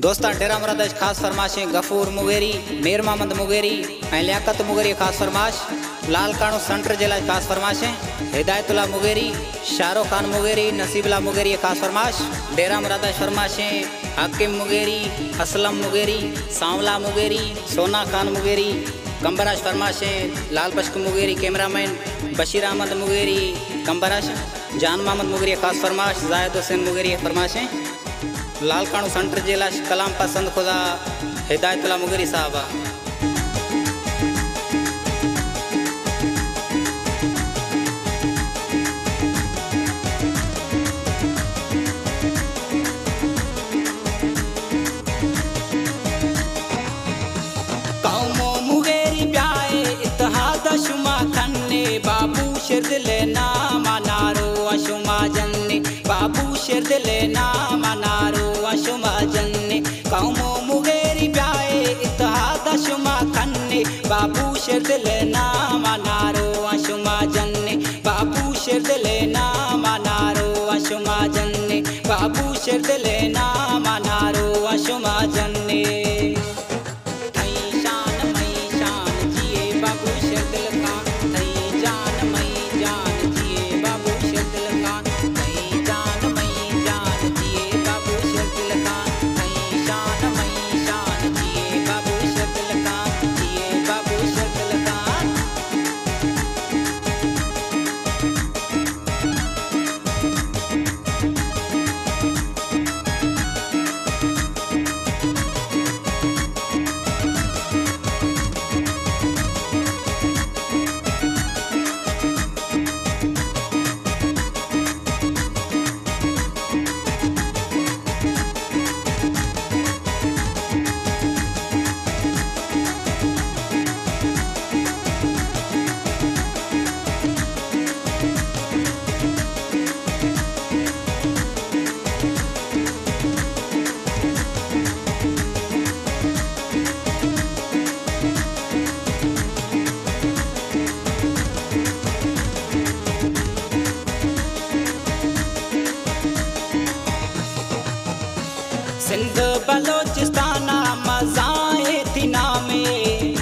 दोस्ता डेरा मुरादाज खास फरमाशें Ghafoor Mugeri, Mir Mohammad Mugeri ऐं लियाकत मुगेरी खास फरमाश, लाल काणू सेंटर जे लाइ खास फरमाशें Hidayatullah Mugeri, Shahrukh Khan Mugeri, Naseebullah Mugeri खास फरमाश, डेरा मुरादाज फरमाशें हाकिम मुगेरी, असलम मुगेरी, सांवला मुगेरी, सोना खान मुगेरी, कंबराश फरमाशें लाल पश्क Mugeri, cameraman Bashir Ahmad Mugeri कंबराश, जान मोहम्मद मुगेरी खास फरमाश, जायद हुसैन मुगेरी फरमाशें लाल काणू सेंटर जिला कलाम पसंद खुदा हिदायतुल्ला मुगेरी साहबा। कौमो मुगेरी ब्याए इत्तेहाद शुमा खन्ने बाबू शिरदले नामा नारो अशुमा जन्ने बाबू शिरदले नामा नारो अशुमा जन्ने। कौमो मुगेरी ब्याए इत्तेहाद शुमा खन्ने बाबू शिरदले नामा नारो अशुमा जन्ने बाबू शिरदले नामा नारो अशुमा जन्ने बाबू शिरदले नामा नारो अशुमा जन्ने। सिंध बलोचिस्ताना मज़ाए थीना में,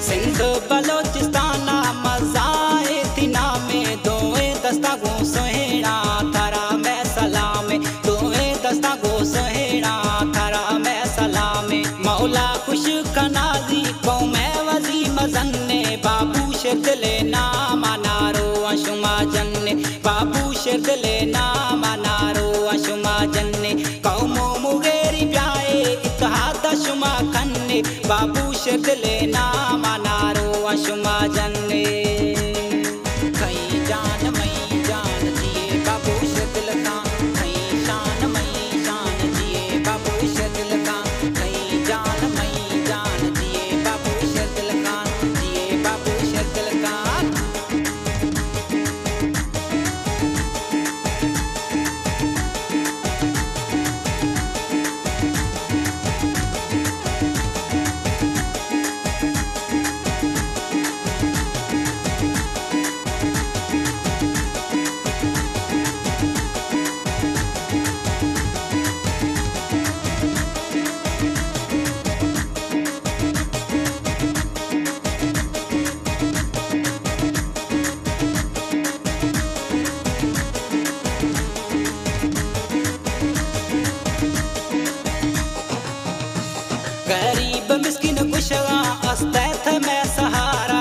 सिंध बलोचिस्ताना मज़ाए थीना में दोए दस्ता गो सोहेड़ा थरा में सलामे दोए दस्ता गो सोहेड़ा थरा में सलामे। मौला खुश कनाजी कौमे वजी मजन्ने बाबू शिरदले नामा नारो अशुमा जन्ने बाबू शिरदले नामा नारो अशुमा जन्ने। कौमो मुगेरी ब्याए इत्तेहाद शुमा खन्ने बाबू शिरदले नामा नारो अशुमा जन्ने। कई जान मई जान जिए बाबू शिरदल खान कई शान मई शान जिए बाबू शिरदल खान कई जान मई जान जिए बाबू शिरदल खान जिए बाबू शिरदल खान। गरीब मिस्किन कुशवा अस्तेथ में सहारा,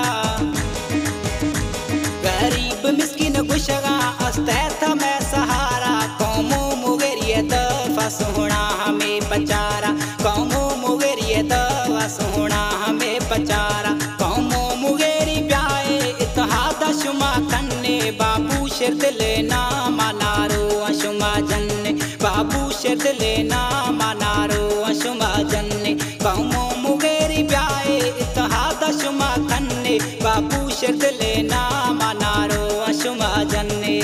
गरीब मिस्किन कुशवा अस्तेथ में सहारा। कौमो मुगेरी दफा सोहना हमें पचारा कौमो मुगेरी दफा सोहना हमें पचारा। कौमो मुगेरी ब्याए इत्तेहाद शुमा खन्ने बाबू शिरदले नामा नारो अशुमा जन्ने बाबू शिरदले नामा नारो अशुमा जन्ने। कौमो मुगेरी ब्याए इत्तेहाद शुमा खन्ने बाबू शिरदले नामा नारो अशुमा जन्ने।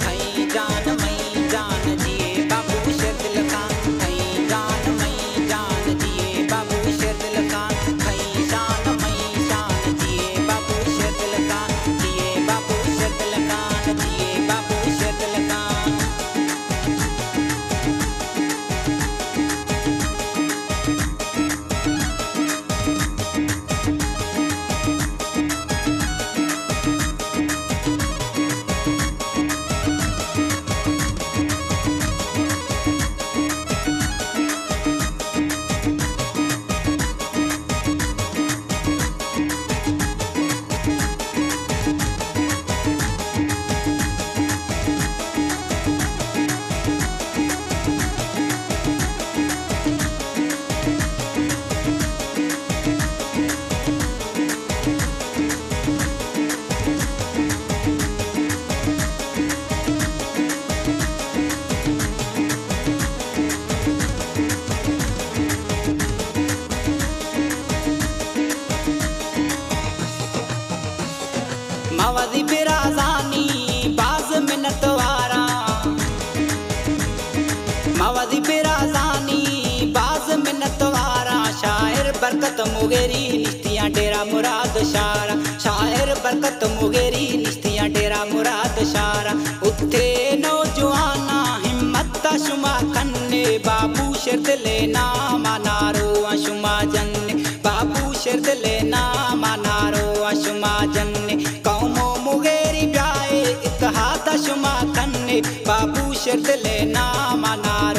कई जान मई जान जिए बाबू शिरदल खान कई जान मई जान जिए बाबू शिरदल खान कई शान मई शान जिए बाबू शिरदल खान जिए बाबू शिरदल खान जिए बाबू शिरदल खान। आवाज़ी बिराजानी बाज मिन्नत वारा शायर बरकत मुगेरी निश्तियाँ डेरा मुराद शारा शायर बरकत मुगेरी निश्तियाँ डेरा मुराद शारा उत्थे नौजवाना हिम्मत शुमा कन्ने बाबू शिरदले नामा नारो शुमा जन्ने बाबू शिरदले नामा नारो शुमा जन्ने कौमो मुगेरी ब्याए इत्तेहाद शुमा कन्ने बाबू शिरदले नामा नारो